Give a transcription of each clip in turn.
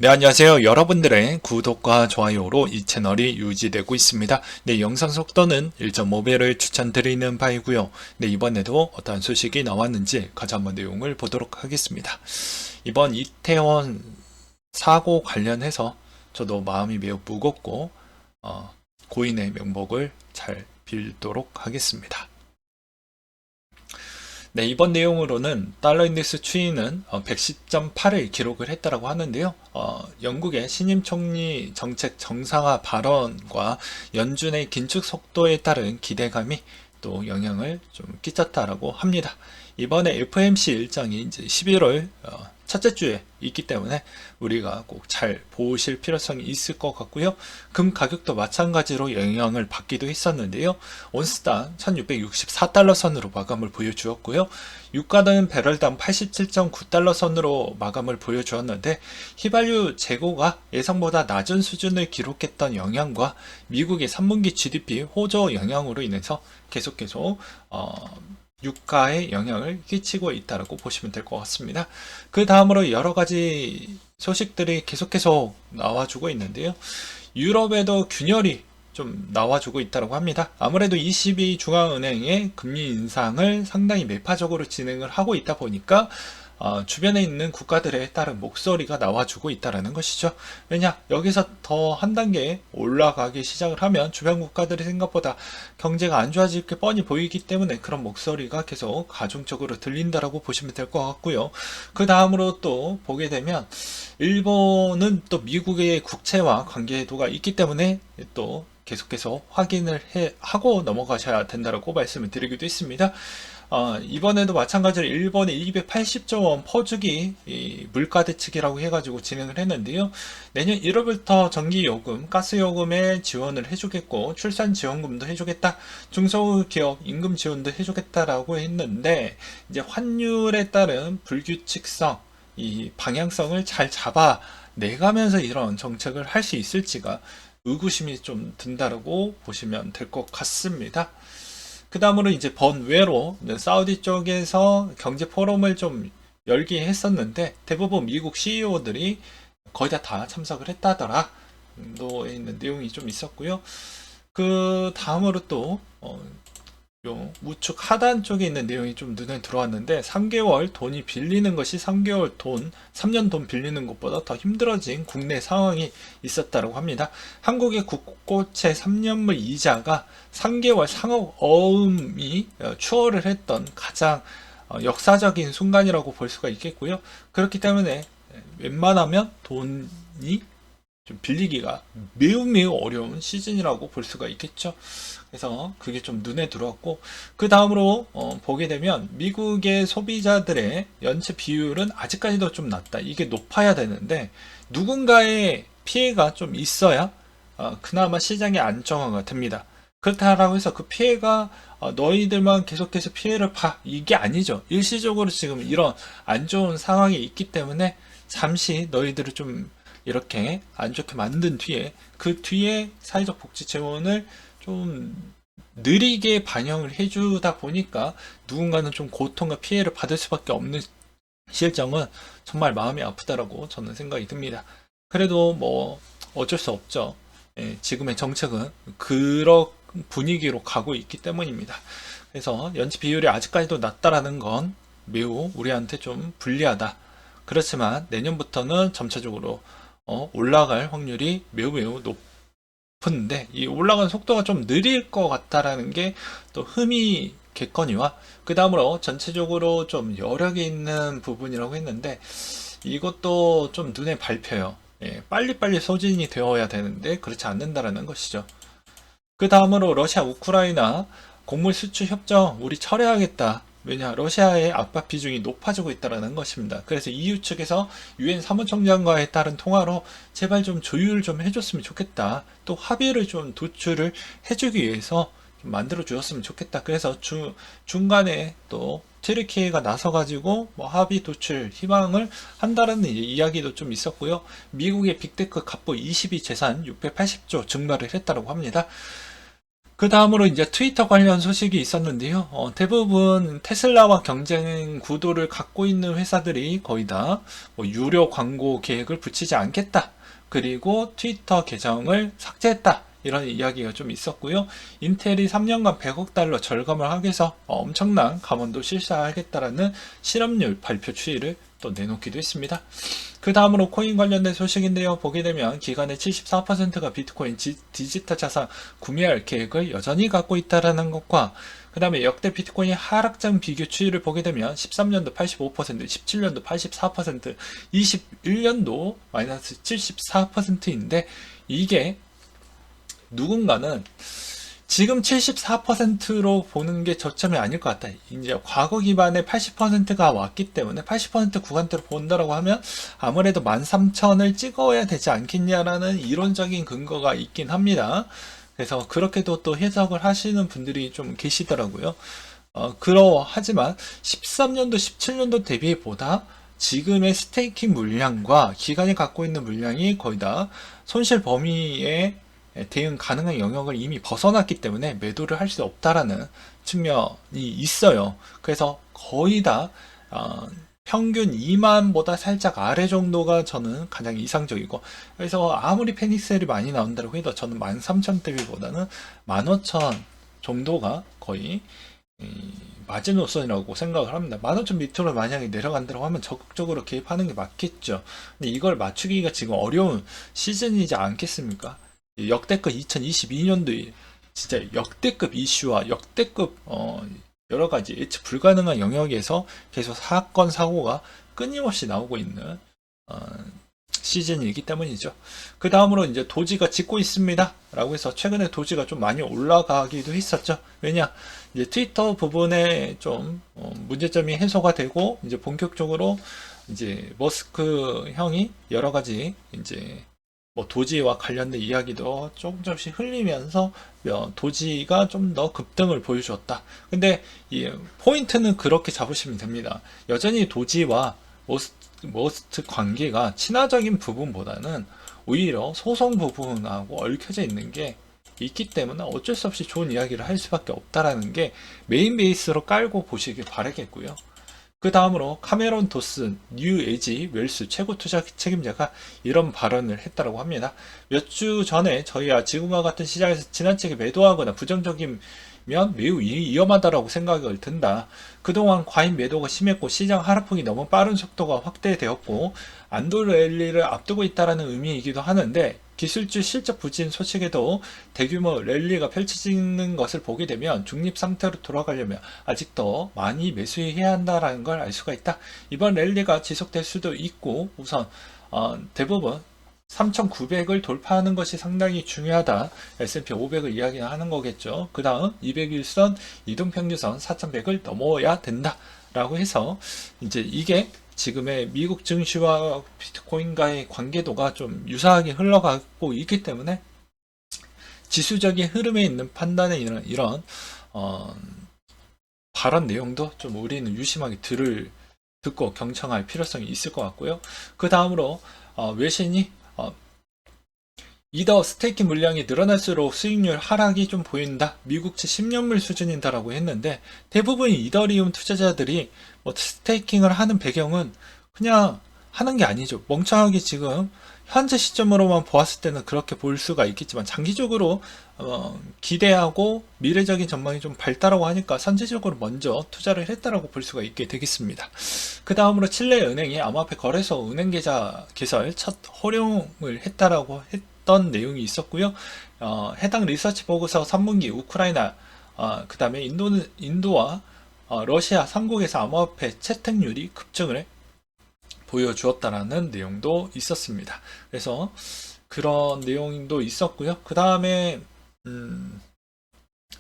네, 안녕하세요. 여러분들의 구독과 좋아요로 이 채널이 유지되고 있습니다. 네, 영상 속도는 1.5배를 추천드리는 바이고요. 네, 이번에도 어떠한 소식이 나왔는지 같이 한번 내용을 보도록 하겠습니다. 이번 이태원 사고 관련해서 저도 마음이 매우 무겁고 고인의 명복을 잘 빌도록 하겠습니다. 네, 이번 내용으로는 달러인덱스 추이는 110.8을 기록을 했다고 하는데요. 영국의 신임 총리 정책 정상화 발언과 연준의 긴축 속도에 따른 기대감이 또 영향을 좀 끼쳤다라고 합니다. 이번에 FOMC 일정이 이제 11월 첫째 주에 있기 때문에 우리가 꼭 잘 보실 필요성이 있을 것 같고요. 금 가격도 마찬가지로 영향을 받기도 했었는데요. 온스당 1664달러 선으로 마감을 보여주었고요. 유가는 배럴당 87.9달러 선으로 마감을 보여주었는데 휘발유 재고가 예상보다 낮은 수준을 기록했던 영향과 미국의 3분기 GDP 호조 영향으로 인해서 계속 유가에 영향을 끼치고 있다고 보시면 될 것 같습니다. 그 다음으로 여러 가지 소식들이 계속해서 나와주고 있는데요. 유럽에도 균열이 좀 나와주고 있다고 합니다. 아무래도 ECB 중앙은행의 금리 인상을 상당히 매파적으로 진행을 하고 있다 보니까 주변에 있는 국가들에 따른 목소리가 나와주고 있다는 것이죠. 왜냐? 여기서 더 한 단계 올라가기 시작을 하면 주변 국가들이 생각보다 경제가 안 좋아질 게 뻔히 보이기 때문에 그런 목소리가 계속 가중적으로 들린다라고 보시면 될 것 같고요. 그 다음으로 또 보게 되면 일본은 또 미국의 국채와 관계도가 있기 때문에 또 계속해서 확인을 하고 넘어가셔야 된다고 말씀을 드리기도 했습니다. 이번에도 마찬가지로 일본의 280조 원 퍼주기 물가 대책이라고 해가지고 진행을 했는데요. 내년 1월부터 전기요금, 가스요금에 지원을 해주겠고 출산지원금도 해주겠다, 중소기업 임금 지원도 해주겠다라고 했는데 이제 환율에 따른 불규칙성, 이 방향성을 잘 잡아내가면서 이런 정책을 할 수 있을지가 의구심이 좀 든다라고 보시면 될 것 같습니다. 그 다음으로 이제 번외로 사우디 쪽에서 경제 포럼을 좀 열기 했었는데 대부분 미국 CEO들이 거의 다 참석을 했다더라 도 있는 내용이 좀 있었고요. 그 다음으로 또 요 우측 하단 쪽에 있는 내용이 좀 눈에 들어왔는데 3개월 돈이 빌리는 것이 3개월 돈, 3년 돈 빌리는 것보다 더 힘들어진 국내 상황이 있었다고 합니다. 한국의 국고채 3년물 이자가 3개월 상억 어음이 추월을 했던 가장 역사적인 순간이라고 볼 수가 있겠고요. 그렇기 때문에 웬만하면 돈이 좀 빌리기가 매우 어려운 시즌이라고 볼 수가 있겠죠. 그래서 그게 좀 눈에 들어왔고, 그 다음으로 보게 되면 미국의 소비자들의 연체 비율은 아직까지도 좀 낮다. 이게 높아야 되는데 누군가의 피해가 좀 있어야 그나마 시장이 안정화가 됩니다. 그렇다라고 해서 그 피해가 너희들만 계속해서 피해를 봐, 이게 아니죠. 일시적으로 지금 이런 안 좋은 상황이 있기 때문에 잠시 너희들을 좀 이렇게 안 좋게 만든 뒤에 그 뒤에 사회적 복지 재원을 좀 느리게 반영을 해주다 보니까 누군가는 좀 고통과 피해를 받을 수밖에 없는 실정은 정말 마음이 아프다라고 저는 생각이 듭니다. 그래도 뭐 어쩔 수 없죠. 예, 지금의 정책은 그런 분위기로 가고 있기 때문입니다. 그래서 연체 비율이 아직까지도 낮다라는 건 매우 우리한테 좀 불리하다. 그렇지만 내년부터는 점차적으로 올라갈 확률이 매우 높은데 이 올라가는 속도가 좀 느릴 것 같다라는 게 또 흠이겠거니와 그 다음으로 전체적으로 좀 여력이 있는 부분이라고 했는데 이것도 좀 눈에 밟혀요. 예, 빨리빨리 소진이 되어야 되는데 그렇지 않는다라는 것이죠. 그 다음으로 러시아 우크라이나 곡물 수출 협정 우리 철회하겠다. 왜냐, 러시아의 압박 비중이 높아지고 있다는 것입니다. 그래서 EU 측에서 유엔 사무총장과의 따른 통화로 제발 좀 조율을 좀 해줬으면 좋겠다. 또 합의를 좀 도출을 해주기 위해서 좀 만들어 주었으면 좋겠다. 그래서 중간에 또 트리키예가 나서가지고 뭐 합의 도출 희망을 한다는 이야기도 좀 있었고요. 미국의 빅테크 갑부 22 재산 680조 증발을 했다고 합니다. 그 다음으로 이제 트위터 관련 소식이 있었는데요. 대부분 테슬라와 경쟁 구도를 갖고 있는 회사들이 거의 다 뭐 유료 광고 계획을 붙이지 않겠다. 그리고 트위터 계정을 삭제했다. 이런 이야기가 좀 있었고요. 인텔이 3년간 100억 달러 절감을 하기 위해서 엄청난 감원도 실시하겠다라는 실업률 발표 추이를 또 내놓기도 했습니다. 그 다음으로 코인 관련된 소식인데요. 보게 되면 기간의 74%가 비트코인 디지털 자산 구매할 계획을 여전히 갖고 있다라는 것과 그 다음에 역대 비트코인의 하락장 비교 추이를 보게 되면 13년도 85%, 17년도 84%, 21년도 마이너스 74%인데 이게 누군가는 지금 74%로 보는 게 저점이 아닐 것 같다. 이제 과거 기반의 80%가 왔기 때문에 80% 구간대로 본다라고 하면 아무래도 13,000을 찍어야 되지 않겠냐라는 이론적인 근거가 있긴 합니다. 그래서 그렇게도 또 해석을 하시는 분들이 좀 계시더라고요. 그러하지만 13년도, 17년도 대비보다 지금의 스테이킹 물량과 기간이 갖고 있는 물량이 거의 다 손실 범위에 대응 가능한 영역을 이미 벗어났기 때문에 매도를 할 수 없다라는 측면이 있어요. 그래서 거의 다 평균 2만보다 살짝 아래 정도가 저는 가장 이상적이고, 그래서 아무리 패닉셀이 많이 나온다고 해도 저는 13,000 대비보다는 15,000 정도가 거의 마지노선이라고 생각을 합니다. 15,000 밑으로 만약에 내려간다고 하면 적극적으로 개입하는 게 맞겠죠. 근데 이걸 맞추기가 지금 어려운 시즌이지 않겠습니까? 역대급 2022년도에 진짜 역대급 이슈와 역대급 여러 가지 예측 불가능한 영역에서 계속 사건 사고가 끊임없이 나오고 있는 시즌이기 때문이죠. 그 다음으로 이제 도지가 짓고 있습니다 라고 해서 최근에 도지가 좀 많이 올라가기도 했었죠. 왜냐, 이제 트위터 부분에 좀 문제점이 해소가 되고 이제 본격적으로 이제 머스크 형이 여러 가지 이제 뭐 도지와 관련된 이야기도 조금씩 흘리면서 도지가 좀 더 급등을 보여주었다. 근데 이 포인트는 그렇게 잡으시면 됩니다. 여전히 도지와 머스트 관계가 친화적인 부분보다는 오히려 소송 부분하고 얽혀져 있는 게 있기 때문에 어쩔 수 없이 좋은 이야기를 할 수밖에 없다라는 게 메인 베이스로 깔고 보시길 바라겠고요. 그 다음으로 카메론 도슨 뉴 에지 웰스 최고 투자 책임자가 이런 발언을 했다고 합니다. 몇 주 전에 저희가 지금과 같은 시장에서 지나치게 매도하거나 부정적이면 매우 위험하다라고 생각을 든다. 그동안 과잉 매도가 심했고 시장 하락폭이 너무 빠른 속도가 확대되었고 안도 랠리를 앞두고 있다는 의미이기도 하는데, 기술주 실적 부진 소식에도 대규모 랠리가 펼쳐지는 것을 보게 되면 중립 상태로 돌아가려면 아직 더 많이 매수해야 한다는 걸 알 수가 있다. 이번 랠리가 지속될 수도 있고 우선 대부분 3,900을 돌파하는 것이 상당히 중요하다. S&P 500을 이야기하는 거겠죠. 그 다음 200일선 이동평균선 4,100을 넘어야 된다 라고 해서 이제 이게 지금의 미국 증시와 비트코인과의 관계도가 좀 유사하게 흘러가고 있기 때문에 지수적인 흐름에 있는 판단에 이런 발언 내용도 좀 우리는 유심하게 듣고 경청할 필요성이 있을 것 같고요. 그 다음으로 외신이 이더 스테이킹 물량이 늘어날수록 수익률 하락이 좀 보인다. 미국채 10년물 수준이다라고 했는데 대부분 이더리움 투자자들이 뭐 스테이킹을 하는 배경은 그냥 하는 게 아니죠. 멍청하게 지금 현재 시점으로만 보았을 때는 그렇게 볼 수가 있겠지만 장기적으로 기대하고 미래적인 전망이 좀 밝다라고 하니까 선제적으로 먼저 투자를 했다라고 볼 수가 있게 되겠습니다. 그 다음으로 칠레 은행이 암호화폐 거래소 은행 계좌 개설 첫 활용을 했다라고 했던 내용이 있었고요. 해당 리서치 보고서 3분기 우크라이나 그 다음에 인도와 러시아 3국에서 암호화폐 채택률이 급증을 보여주었다라는 내용도 있었습니다. 그래서 그런 내용도 있었고요. 그 다음에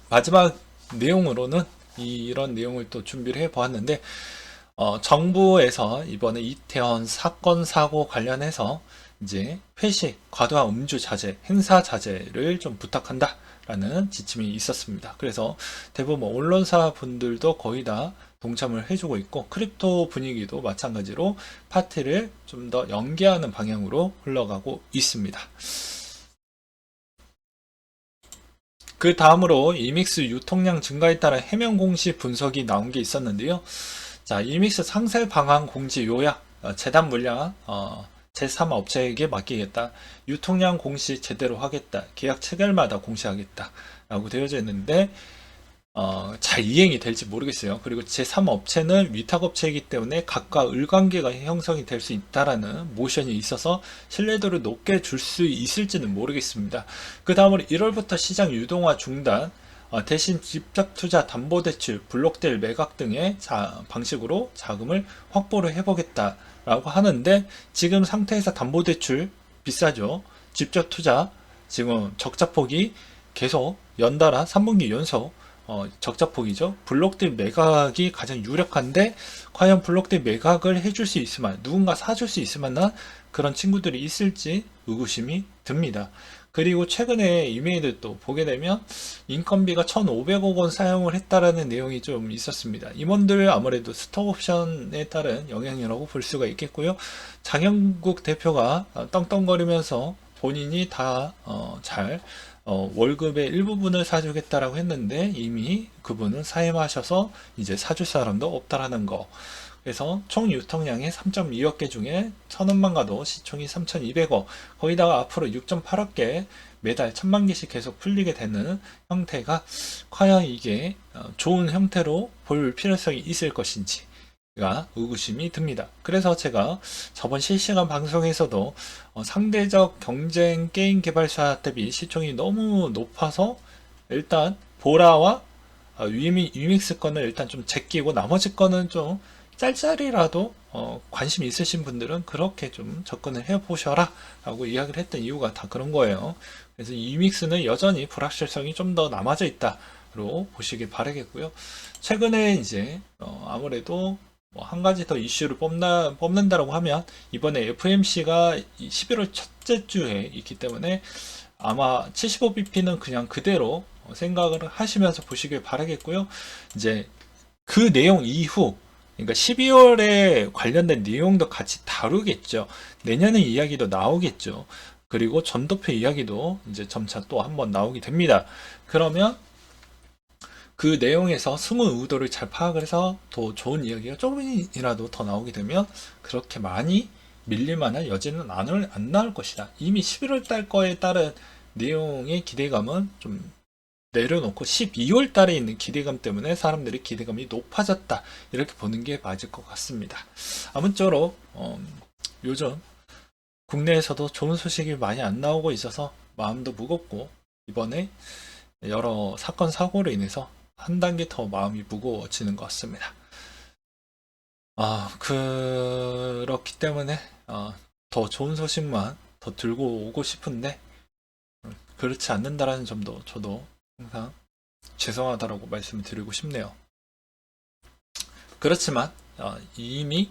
마지막 내용으로는 이런 내용을 또 준비를 해 보았는데 정부에서 이번에 이태원 사건 사고 관련해서 이제 회식, 과도한 음주 자제, 행사 자제를 좀 부탁한다 라는 지침이 있었습니다. 그래서 대부분 언론사 분들도 거의 다 동참을 해주고 있고 크립토 분위기도 마찬가지로 파티를 좀 더 연계하는 방향으로 흘러가고 있습니다. 그 다음으로 이믹스 유통량 증가에 따른 해명 공시 분석이 나온 게 있었는데요. 자, 이믹스 상세 방안 공지 요약, 재단 물량, 제3 업체에게 맡기겠다. 유통량 공시 제대로 하겠다. 계약 체결마다 공시하겠다. 라고 되어져 있는데, 잘 이행이 될지 모르겠어요. 그리고 제3 업체는 위탁업체이기 때문에 각과 을관계가 형성이 될 수 있다라는 모션이 있어서 신뢰도를 높게 줄 수 있을지는 모르겠습니다. 그 다음으로 1월부터 시장 유동화 중단, 대신 직접투자 담보대출, 블록딜 매각 등의 방식으로 자금을 확보를 해보겠다라고 하는데, 지금 상태에서 담보대출 비싸죠. 직접투자 지금 적자폭이 계속 연달아 3분기 연속 적자폭이죠. 블록딜 매각이 가장 유력한데, 과연 블록딜 매각을 해줄 수 있을 만한, 누군가 사줄 수 있을 만한 그런 친구들이 있을지 의구심이 듭니다. 그리고 최근에 이메일을 또 보게 되면 인건비가 1,500억 원 사용을 했다라는 내용이 좀 있었습니다. 임원들 아무래도 스톡옵션에 따른 영향이라고 볼 수가 있겠고요. 장영국 대표가 떵떵거리면서 본인이 다 잘 월급의 일부분을 사주겠다라고 했는데, 이미 그분은 사임하셔서 이제 사줄 사람도 없다라는 거. 그래서 총 유통량이 3.2억 개 중에 1,000원만 가도 시총이 3,200억, 거기다가 앞으로 6.8억 개, 매달 1,000만 개씩 계속 풀리게 되는 형태가 과연 이게 좋은 형태로 볼 필요성이 있을 것인지 가 의구심이 듭니다. 그래서 제가 저번 실시간 방송에서도 상대적 경쟁 게임 개발사 대비 시총이 너무 높아서 일단 보라와 유믹스 거는 일단 좀 제끼고, 나머지 거는 좀 짤짤이라도 관심 있으신 분들은 그렇게 좀 접근을 해보셔라 라고 이야기를 했던 이유가 다 그런 거예요. 그래서 유믹스는 여전히 불확실성이 좀 더 남아져 있다로 보시길 바라겠고요. 최근에 이제 아무래도 한 가지 더 이슈를 뽑는다라고 하면, 이번에 FMC가 11월 첫째 주에 있기 때문에 아마 75bp는 그냥 그대로 생각을 하시면서 보시길 바라겠고요. 이제 그 내용 이후, 그러니까 12월에 관련된 내용도 같이 다루겠죠. 내년의 이야기도 나오겠죠. 그리고 전도표 이야기도 이제 점차 또 한번 나오게 됩니다. 그러면 그 내용에서 숨은 의도를 잘 파악을 해서 더 좋은 이야기가 조금이라도 더 나오게 되면 그렇게 많이 밀릴만한 여지는 안 나올 것이다. 이미 11월 달 거에 따른 내용의 기대감은 좀 내려놓고 12월 달에 있는 기대감 때문에 사람들이 기대감이 높아졌다, 이렇게 보는 게 맞을 것 같습니다. 아무쪼록 요즘 국내에서도 좋은 소식이 많이 안 나오고 있어서 마음도 무겁고, 이번에 여러 사건 사고로 인해서 한 단계 더 마음이 무거워지는 것 같습니다. 그렇기 때문에 더 좋은 소식만 더 들고 오고 싶은데, 그렇지 않는다라는 점도 저도 항상 죄송하다라고 말씀을 드리고 싶네요. 그렇지만 이미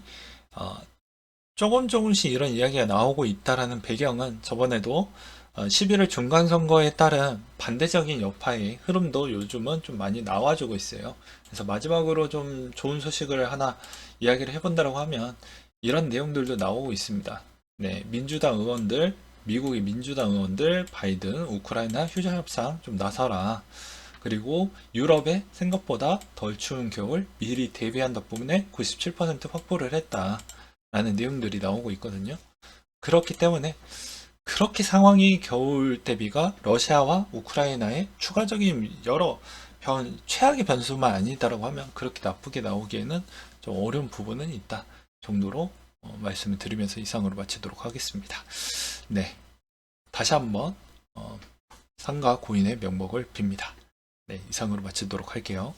조금씩 이런 이야기가 나오고 있다라는 배경은, 저번에도 11월 중간선거에 따른 반대적인 여파의 흐름도 요즘은 좀 많이 나와주고 있어요. 그래서 마지막으로 좀 좋은 소식을 하나 이야기를 해본다고 하면, 이런 내용들도 나오고 있습니다. 네, 민주당 의원들, 미국의 민주당 의원들, 바이든, 우크라이나 휴전 협상 좀 나서라. 그리고 유럽에 생각보다 덜 추운 겨울 미리 대비한 덕분에 97% 확보를 했다, 라는 내용들이 나오고 있거든요. 그렇기 때문에 그렇게 상황이 겨울 대비가 러시아와 우크라이나의 추가적인 여러 최악의 변수만 아니다라고 하면 그렇게 나쁘게 나오기에는 좀 어려운 부분은 있다 정도로 말씀을 드리면서 이상으로 마치도록 하겠습니다. 네, 다시 한번 상가 고인의 명복을 빕니다. 네, 이상으로 마치도록 할게요.